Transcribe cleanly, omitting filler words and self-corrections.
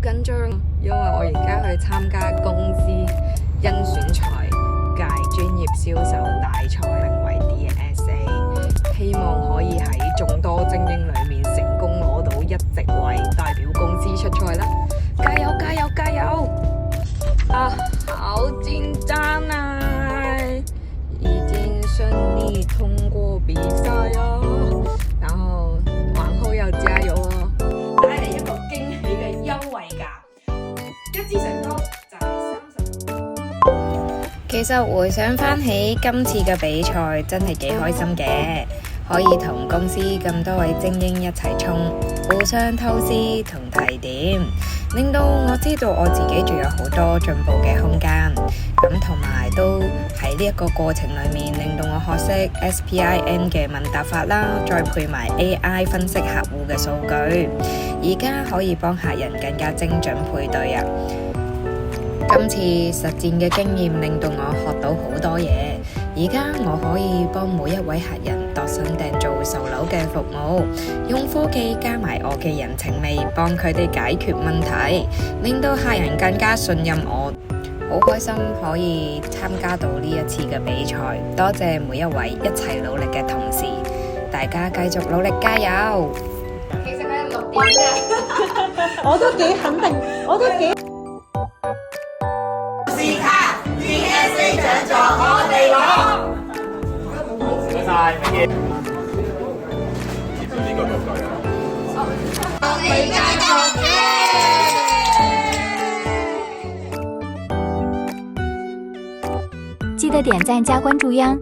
緊張，因為我而家去參加公司甄選賽界專業銷售大賽，名為 DSA， 希望可以喺眾多精英裏面成功攞到一席位，代表公司出賽啦！加油加油加油！啊，好緊張啊！已經順利通過比賽哦，然後往後要加油哦！帶嚟一個驚喜嘅優惠價，一支唇膏就係30。其實回想翻起今次嘅比賽，真係幾開心嘅，可以同公司咁多位精英一齊衝，互相偷師同提點，令到我知道我自己仲有好多進步嘅空間。咁同埋都喺呢一個過程裏面，令到我學識 SPIN 嘅問答法啦，再配埋 AI 分析客戶嘅數據，而家可以幫客人更加精準配對啊！今次實戰嘅經驗令到我學到好多嘢，而家我可以幫每一位客人度身訂造售樓嘅服務，用科技加埋我嘅人情味，幫佢哋解決問題，令到客人更加信任我。好開心可以參加到呢一次嘅比賽，多謝每一位一齊努力嘅同事，大家繼續努力加油。其實佢係6點嘅，我都幾肯定，我都幾。試卡 DSA 獎座我哋攞。唔該晒，乜嘢？呢個道具啊！我哋繼續。記得點讚加關注呀！